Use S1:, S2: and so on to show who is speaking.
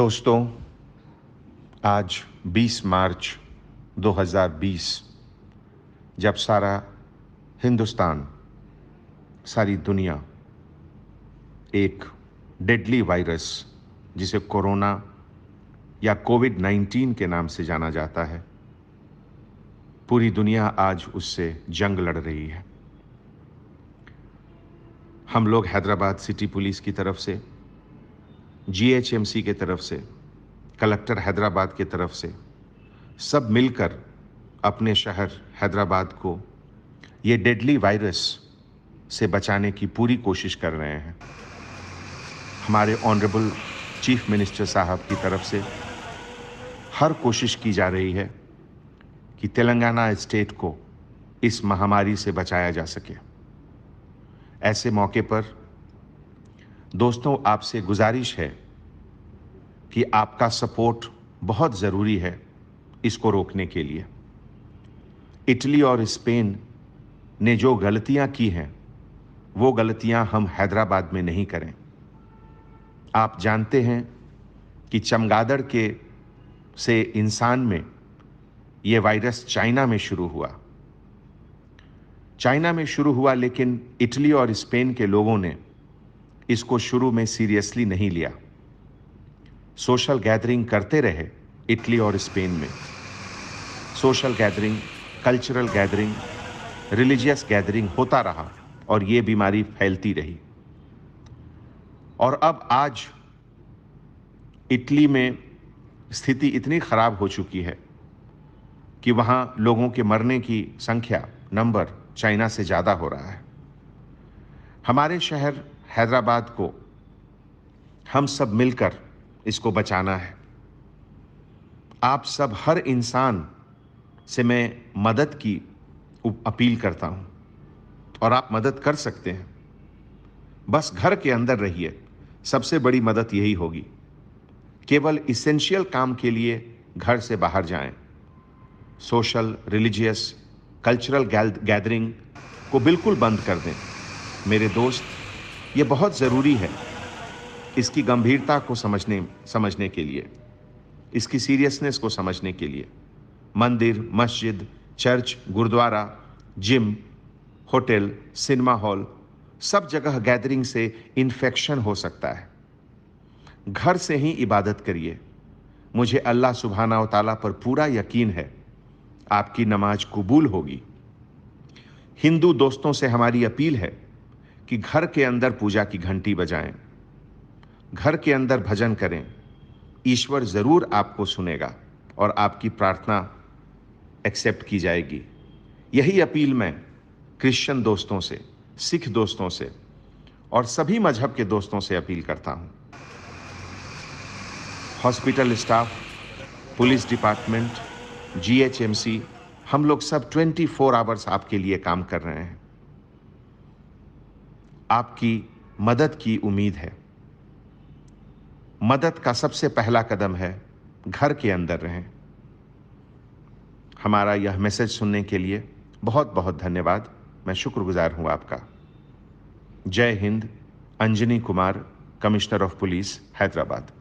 S1: दोस्तों, आज 20 मार्च 2020 जब सारा हिंदुस्तान, सारी दुनिया एक डेडली वायरस जिसे कोरोना या कोविड-19 के नाम से जाना जाता है, पूरी दुनिया आज उससे जंग लड़ रही है। हम लोग हैदराबाद सिटी पुलिस की तरफ से, जीएचएमसी के तरफ से, कलेक्टर हैदराबाद की तरफ से सब मिलकर अपने शहर हैदराबाद को ये डेडली वायरस से बचाने की पूरी कोशिश कर रहे हैं। हमारे ऑनरेबल चीफ मिनिस्टर साहब की तरफ से हर कोशिश की जा रही है कि तेलंगाना स्टेट को इस महामारी से बचाया जा सके। ऐसे मौके पर दोस्तों, आपसे गुजारिश है कि आपका सपोर्ट बहुत ज़रूरी है इसको रोकने के लिए। इटली और स्पेन ने जो गलतियां की हैं, वो गलतियां हम हैदराबाद में नहीं करें। आप जानते हैं कि चमगादड़ के से इंसान में ये वायरस चाइना में शुरू हुआ, लेकिन इटली और स्पेन के लोगों ने इसको शुरू में सीरियसली नहीं लिया। सोशल गैदरिंग करते रहे इटली और स्पेन में। Social gathering, cultural gathering, religious gathering होता रहा और ये बीमारी फैलती रही। और अब आज इटली में स्थिति इतनी खराब हो चुकी है कि वहाँ लोगों के मरने की नंबर चाइना से ज़्यादा हो रहा है। हमारे शहर हैदराबाद को हम सब मिलकर इसको बचाना है। आप सब, हर इंसान से मैं मदद की अपील करता हूं और आप मदद कर सकते हैं। बस घर के अंदर रहिए, सबसे बड़ी मदद यही होगी। केवल इसेंशियल काम के लिए घर से बाहर जाएं। सोशल, रिलीजियस, कल्चरल गैदरिंग को बिल्कुल बंद कर दें। मेरे दोस्त, ये बहुत ज़रूरी है इसकी गंभीरता को समझने के लिए, इसकी सीरियसनेस को समझने के लिए। मंदिर, मस्जिद, church, gurdwara, gym, hotel, cinema hall, सब जगह गैदरिंग से इन्फेक्शन हो सकता है। घर से ही इबादत करिए। मुझे अल्लाह सुब्हाना व तआला पर पूरा यकीन है आपकी नमाज कबूल होगी। हिंदू दोस्तों से हमारी अपील है कि घर के अंदर पूजा की घंटी बजाएं, घर के अंदर भजन करें। ईश्वर ज़रूर आपको सुनेगा और आपकी प्रार्थना एक्सेप्ट की जाएगी। यही अपील मैं क्रिश्चियन दोस्तों से, सिख दोस्तों से और सभी मजहब के दोस्तों से अपील करता हूं। Hospital staff, police department, GHMC, हम लोग सब 24 आवर्स आपके लिए काम कर रहे हैं। आपकी मदद की उम्मीद है। मदद का सबसे पहला कदम है घर के अंदर रहें। हमारा यह मैसेज सुनने के लिए बहुत बहुत धन्यवाद। मैं शुक्रगुजार हूं आपका। जय Hind. Anjani Kumar, commissioner of police, Hyderabad.